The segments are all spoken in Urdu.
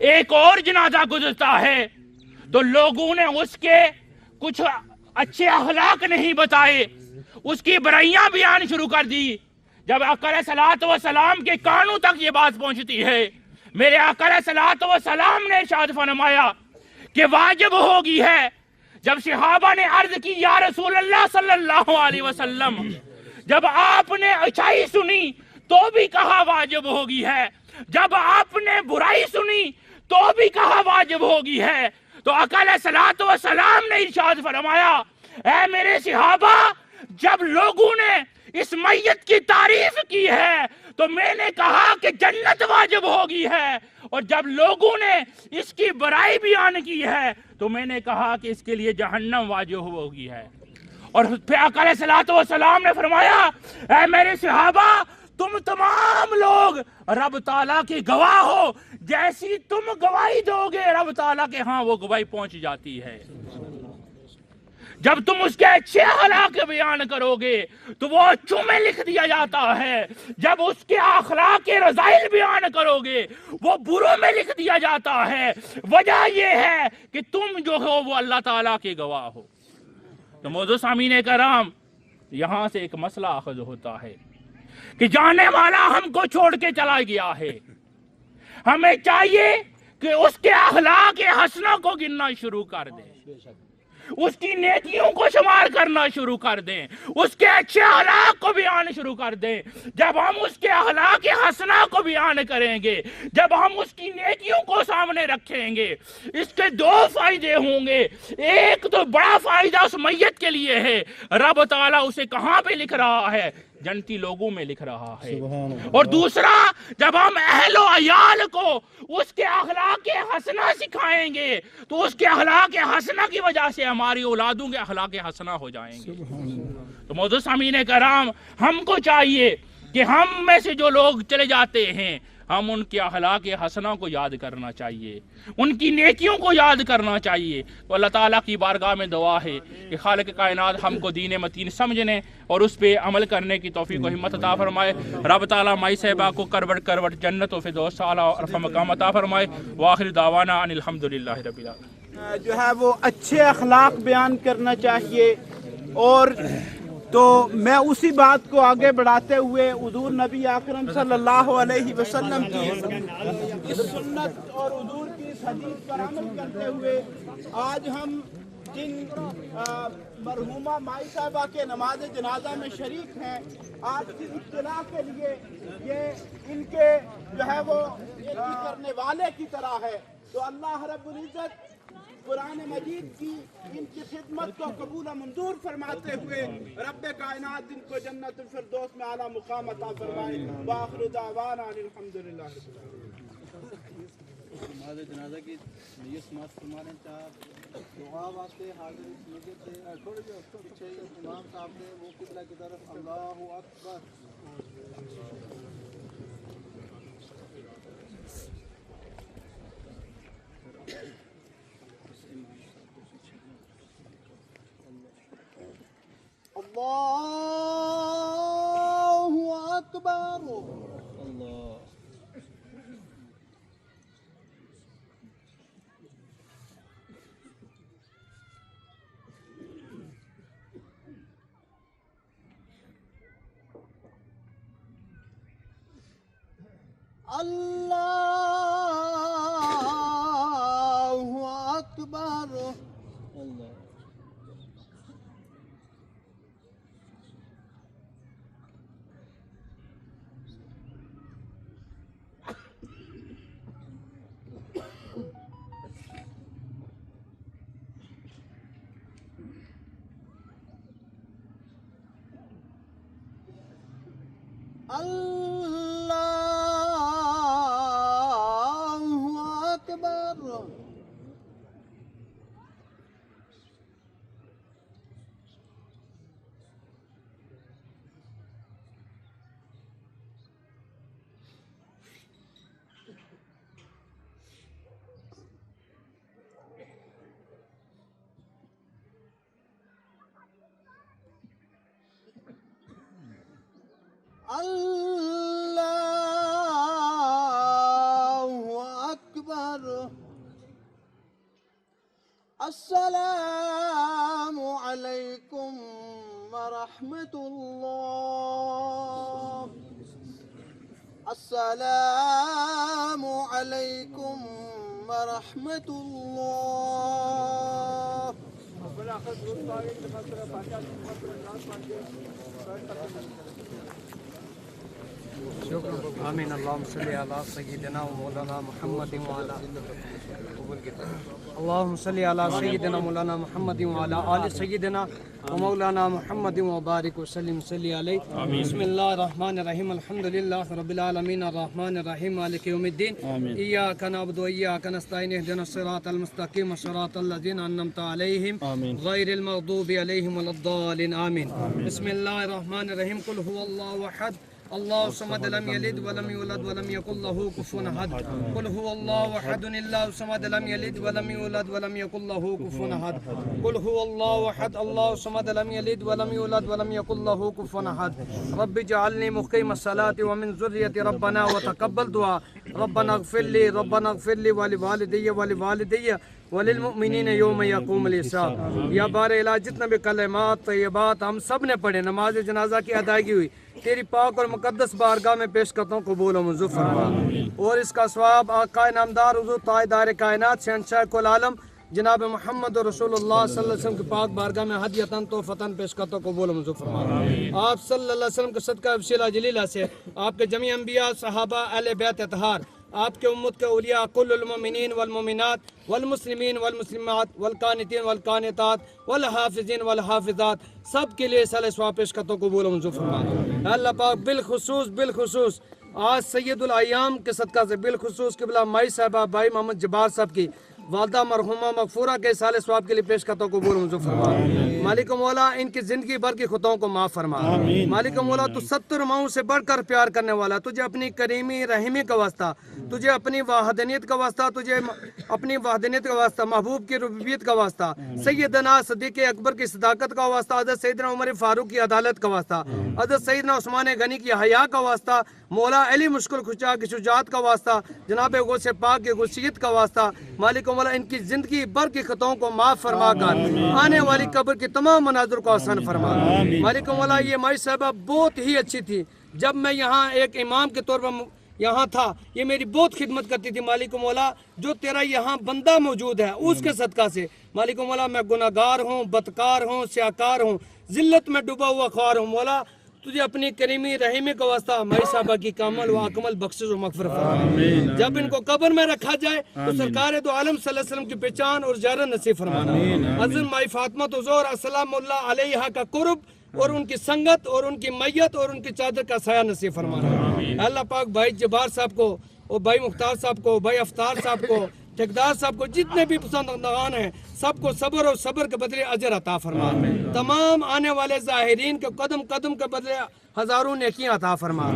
ایک اور جنازہ گزرتا ہے تو لوگوں نے اس کے کچھ اچھے اخلاق نہیں بتائے، اس کی برائیاں بیان شروع کر دی۔ جب آقا علیہ الصلوۃ والسلام کے کانوں تک یہ بات پہنچتی ہے، میرے آقا علیہ الصلوۃ والسلام نے ارشاد فرمایا کہ واجب ہوگی ہے۔ جب صحابہ نے عرض کی یا رسول اللہ صلی اللہ علیہ وسلم، جب آپ نے اچھائی سنی تو بھی کہا واجب ہوگی ہے، جب آپ نے برائی سنی تو بھی کہا واجب ہوگی ہے، تو آقا علیہ الصلوۃ والسلام نے ارشاد فرمایا اے میرے صحابہ، جب لوگوں نے اس میت کی تعریف کی ہے تو میں نے کہا کہ جنت واجب ہوگی ہے، اور جب لوگوں نے اس کی برائی بیان کی ہے تو میں نے کہا کہ اس کے لیے جہنم واجب ہوگی ہے۔ اور پھر آقا علیہ الصلوۃ والسلام نے فرمایا اے میرے صحابہ، تم تمام لوگ رب تعالیٰ کی گواہ ہو، جیسی تم گواہی دو گے رب تعالیٰ کے ہاں وہ گواہی پہنچ جاتی ہے۔ جب تم اس کے اچھے اخلاق بیان کرو گے تو وہ اچھوں میں لکھ دیا جاتا ہے، جب اس کے اخلاق کے رذائل بیان کرو گے وہ بروں میں لکھ دیا جاتا ہے۔ وجہ یہ ہے کہ تم جو ہو وہ اللہ تعالیٰ کے گواہ ہو۔ تو معزز سامعین کرام، یہاں سے ایک مسئلہ اخذ ہوتا ہے کہ جانے والا ہم کو چھوڑ کے چلا گیا ہے، ہمیں چاہیے کہ اس کے اخلاق حسنہ کو گننا شروع کر دیں، اس کی نیکیوں کو شمار کرنا شروع کر دیں، اس کے اچھے اخلاق کو بیان شروع کر دیں۔ جب ہم اس کے اخلاق حسنہ کو بیان کریں گے، جب ہم اس کی نیکیوں کو سامنے رکھیں گے، اس کے دو فائدے ہوں گے۔ ایک تو بڑا فائدہ اس میت کے لیے ہے، رب تعالیٰ اسے کہاں پہ لکھ رہا ہے؟ جنتی لوگوں میں لکھ رہا ہے۔ اور دوسرا، جب ہم اہل و عیال کو اس کے اخلاق حسنہ سکھائیں گے تو اس کے اخلاق حسنہ کی وجہ سے ہماری اولادوں کے اخلاق حسنہ ہو جائیں گے۔ تو معزز سامعین کرام، ہم کو چاہیے کہ ہم میں سے جو لوگ چلے جاتے ہیں ہم ان کے اخلاق حسنہ کو یاد کرنا چاہیے، ان کی نیکیوں کو یاد کرنا چاہیے۔ تو اللہ تعالیٰ کی بارگاہ میں دعا ہے کہ خالق کائنات ہم کو دین متین سمجھنے اور اس پہ عمل کرنے کی توفیق و ہمت عطا فرمائے۔ رب تعالیٰ مائی صاحبہ کو کروٹ کروٹ جنت و فردوس اعلیٰ اور عرفہ مقام عطا فرمائے۔ وآخر دعوانا ان الحمدللہ رب العالمین۔ جو ہے وہ اچھے اخلاق بیان کرنا چاہیے، اور تو میں اسی بات کو آگے بڑھاتے ہوئے حضور نبی اکرم صلی اللہ علیہ وسلم کی اس سنت اور حضور کی اس حدیث پر عمل کرتے ہوئے آج ہم جن مرحومہ مائی صاحبہ کے نماز جنازہ میں شریک ہیں، آج کی اطلاع کے لیے یہ ان کے جو ہے وہ کرنے والے کی طرح ہے۔ تو اللہ رب العزت قرآن مجید کی ان کی خدمت کو قبول و منظور فرماتے ہوئے رب کائنات ان کو جنت الفردوس میں اعلیٰ مقام عطا فرمائے۔ وآخر دعوانا ان الحمدللہ رب العالمین۔ نماز جنازہ کی نیت سماعت فرمانے چاہ دعا واسطے حاضر اس مسجد سے تھوڑے جو پیچھے امام صاحب نے وہ قبلہ کی طرف اللہ اکبر۔ اللہ اکبر۔ اللہ اللہ اکبر۔ اللہ اللہ اکبر۔ اللہ اکبر۔ السلام علیکم ورحمۃ اللہ السلام علیکم ورحمۃ اللہ آمین اللہم صلی علی سیدنا و مولانا محمد وعلا اللہم صلی علی سیدنا مولانا محمد وعلا آل سیدنا و مولانا محمد وبارک وسلم صلی علیہ بسم اللہ الرحمن الرحیم الحمدللہ رب العالمین الرحمن الرحیم مالک یوم الدین ایاک نعبد و ایاک نستعین اهدنا الصراط المستقیم صراط الذین انعمت علیہم غیر المغضوب علیہم ولا الضالین آمین بسم اللہ الرحمن الرحیم قل هو اللہ احد اللہ الصمد لم یلد ولم یولد ولم یکن له کفوا احد قل هو اللہ احد اللہ الصمد لم یلد ولم یولد ولم یکن له کفوا احد قل هو اللہ احد اللہ الصمد لم یلد ولم یولد ولم یکن له کفوا احد رب اجعلنی مقیم الصلاة ومن ذریتی ربنا وتقبل دعا ربنا اغفر لی ولوالدی وللمؤمنین یوم یقوم الحساب یا بار الہ جتنے بھی کلمات طیبات ہم سب نے پڑھے نماز جنازہ کی ادائیگی ہوئی تیری پاک اور مقدس بارگاہ میں پیش کرتا ہوں قبول و منظور فرما اور اس کا ثواب آقا نامدار حضور تاجدار کائنات شہنشاہ کل عالم جناب محمد رسول اللہ صلی اللہ علیہ وسلم کی پاک بارگاہ میں ہدیتاً تحفتاً پیش کرتا ہوں قبول و منظور فرما آپ صلی اللہ علیہ وسلم کے صدقہ وسیلہ جلیلہ سے آپ کے جمیع انبیاء صحابہ اہل بیت اطہار آپ کے امت کے اولیاء کل المؤمنین والمؤمنات والمسلمین والمسلمات والقانتین والقانتات والحافظین والحافظات سب کے لیے صالح ثواب پیش کرتا ہوں قبول و منظور فرما اللہ پاک بالخصوص آج سید الایام کے صدقہ سے بالخصوص قبلہ مائی صاحبہ بھائی محمد جبار صاحب کی والدہ مرحومہ مغفورہ کے صالح ثواب کے لیے پیش کرتا ہوں قبول منظور فرما مالک مولا ان کی زندگی بھر کی خطاؤں کو معاف فرما مالک مولا تو 70 ماہوں سے بڑھ کر پیار کرنے والا تجھے اپنی کریمی رحیمی کا واسطہ تجھے اپنی وحدانیت کا واسطہ محبوب کی ربوبیت کا واسطہ سیدنا صدیق اکبر کی صداقت کا واسطہ حضرت سیدنا عمر فاروق کی عدالت کا واسطہ حضرت سیدنا عثمان غنی کی حیا کا واسطہ مولا علی مشکل خشا کی شجاعت کا واسطہ جناب غوث پاک کی غوثیت کا واسطہ مالک مولا ان کی زندگی بھر کی خطاؤں کو معاف فرما کر آنے والی قبر کے تمام مناظر کو آسان فرما مالک مولا یہ مائی صاحبہ بہت ہی اچھی تھی جب میں یہاں ایک امام کے طور پر یہاں تھا یہ میری بہت خدمت کرتی تھی مالک مولا جو تیرا یہاں بندہ موجود ہے اس کے صدقہ سے مالک مولا میں گناہگار ہوں بدکار ہوں سیاکار ہوں ذلت میں ڈوبا ہوا خوار ہوں مولا تجھے اپنی کریمی رحیمی کا واسطہ مائی صاحبہ کی کامل و اکمل بخشش و مغفرت فرما جب ان کو قبر میں رکھا جائے تو سرکار دو عالم صلی اللہ علیہ وسلم کی پہچان اور زیارت نصیب فرمانا عظیم مائی فاطمہ حضور السلام اللہ علیہ کا قرب اور ان کی سنگت اور ان کی میت اور ان کی چادر کا سایہ نصیب فرمانا اللہ پاک بھائی جبار صاحب کو اور بھائی مختار صاحب کو بھائی افطار صاحب کو ٹھیکدار صاحب کو جتنے بھی پسندگان ہیں سب کو صبر اور صبر کے بدلے اجر عطا فرما تمام آنے والے ظاہرین کے قدم قدم کے بدلے ہزاروں نیکیاں عطا فرما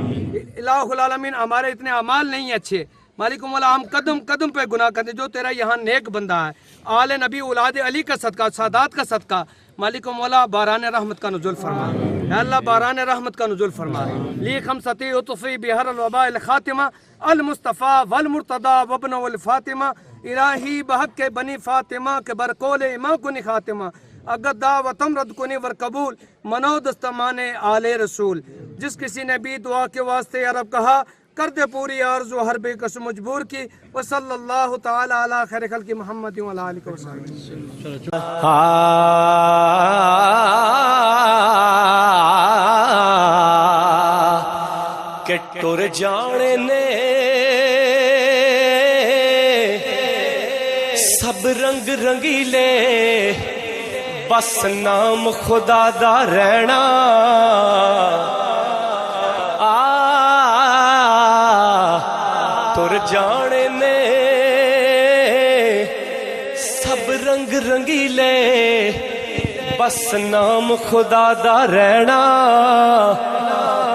الہ العالمین ہمارے اتنے اعمال نہیں اچھے مالک مولا ہم قدم قدم پہ گناہ کرتے جو تیرا یہاں نیک بندہ ہے آل نبی اولاد علی کا صدقہ سادات کا صدقہ مالک مولا باران رحمت کا نزول فرما اے اللہ باران رحمت کا نزول فرما لی خمستی اطفی بہر الوباء الخاتمہ المصطفیٰ والمرتضی وابن والفاطمہ الہی بحق کے بنی فاطمہ کے برقول امام کنی خاتمہ اگر دعوتم رد کنی ور قبول منو دستمان آل رسول جس کسی نے بھی دعا کے واسطے عرب کہا کر دے پوری آرزو ہر بے کس مجبور کی وصلی اللہ تعالی علی خیر خلق محمد وعلی آلہ وصحبہ کہ ٹر جانے نے سب رنگ رنگیلے بس نام خدا دا رہنا تر جانے نے سب رنگ رنگیلے بس نام خدا دا رہنا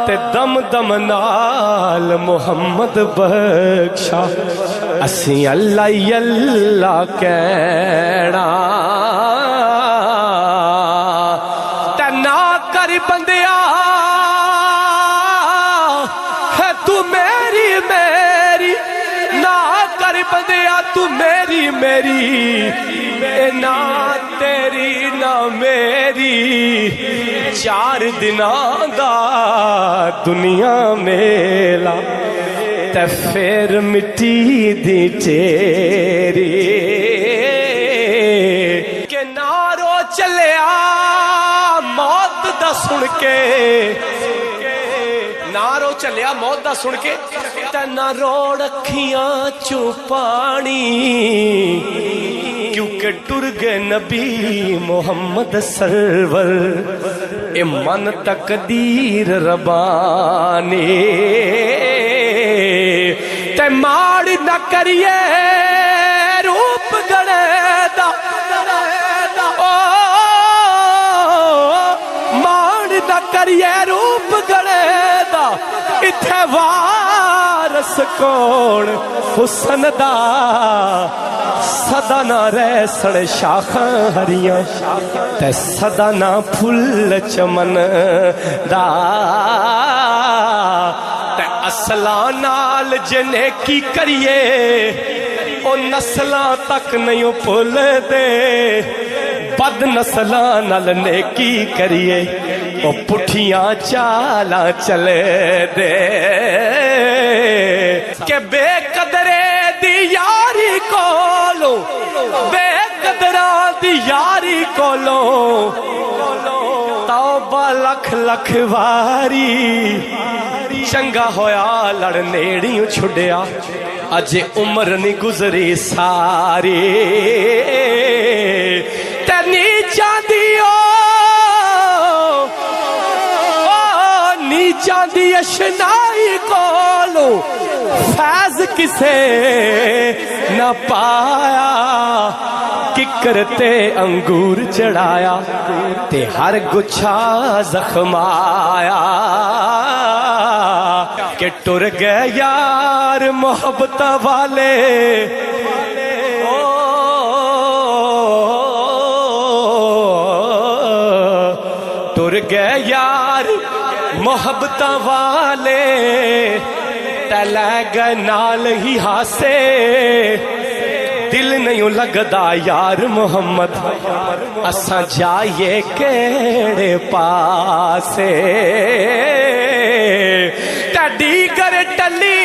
تے دم دم نال محمد بخشا اسی اللہ اللہ کہنا تے نہ کر بندیا ہے تو میری میری نہ کر بندیا تو میری میری اے نا تیری نہ میری 4 دناں دا دنیا میلا تے پھر مٹی دی تیری کہ نارو چلیا موت دا سن کے نارو چلیا موت دا سن کے تے نہ روڑ اکھیاں چو پانی کیونکہ ٹر گئے نبی محمد سرور اے من تقدیر ربانی تے ماڑ نہ کریے روپ گڑے دا ماڑ نہ کریے روپ گڑے دا اتھے وارس کون حسن دا صدا نہ رہ سڑ شاخاں ہریاں تے صدا نہ پھل چمن دا تے اصلاں نال جنے کی کریے او نسلاں تک نہیں بھول دے بد نسلاں نال نیکی کریے او پٹھیاں چالاں چلے دے کہ بے قدرے دی یاری کولو بے قدراں دی یاری کولو توبہ لکھ لکھ واری چنگا ہویا لڑ نیڑیوں چھڑیا اجے عمر نہیں گزری ساری تے نیچاں دیو نیچاں دی اشنائی کولو فیض کسے نہ پایا ککرتے انگور چڑھایا تے ہر گچھا زخمایا کہ ٹر گئے یار محبت والے ٹر گئے یار محبت والے لے گئے نال ہی ہاسے دل نہیں لگدا یار محمد اساں جائیے کیڑے پاسے ٹڈی گر ٹلی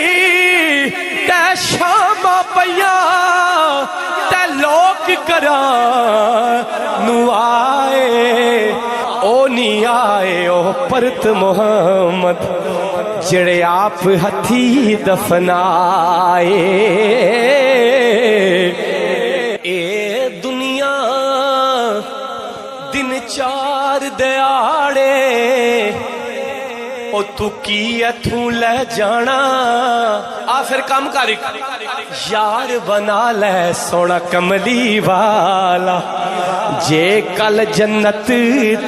تے شام پیاں تے لوک کراں نو آئے او نہیں آئے او پرت محمد جڑے آپ ہتھی دفنائے اے دنیا دن 4 دیاڑے او تو کی اتھوں لے جانا آ پھر کام کاری یار بنا لے سونا کملی والا جے کل جنت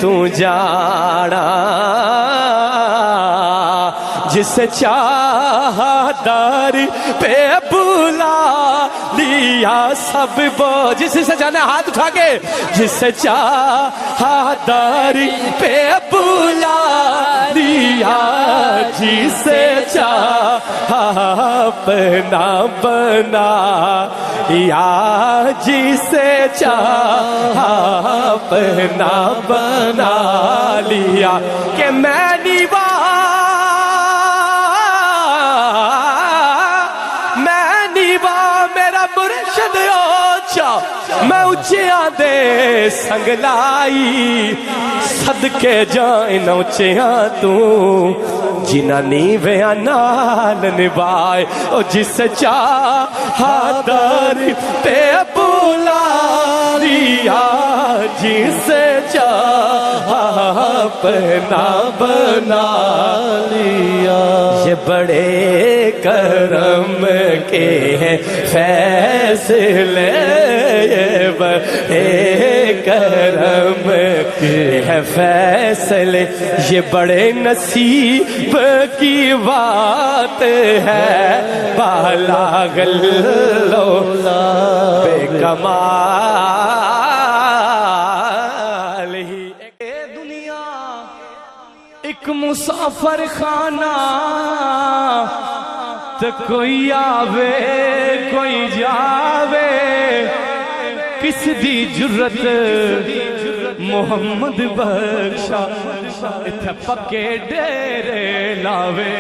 تو جانا جس چاہا در پہ بلا لیا سب جس سے جانا ہاتھ اٹھا کے جس چاہا در پہ بلا لیا جس چاہا اپنا بنا یا جس چاہا اپنا بنا لیا کہ میں میں اچھیاں دے سنگ لائی صدقے جائیں اچھیاں تو جنہ نیویاں نال نبائے او جس چاہا در پہ بلا لیا جس چاہا اپنا بنا لیا یہ بڑے کرم کے ہیں فیصلے بڑے کرم کے ہیں فیصلے یہ بڑے نصیب کی بات ہے بالا غلو بے کمال ہی دنیا ایک مسافر خانہ تو کوئی آوے کوئی جاوے کس دی جرت محمد بخشا اتھے پکے ڈیرے لاوے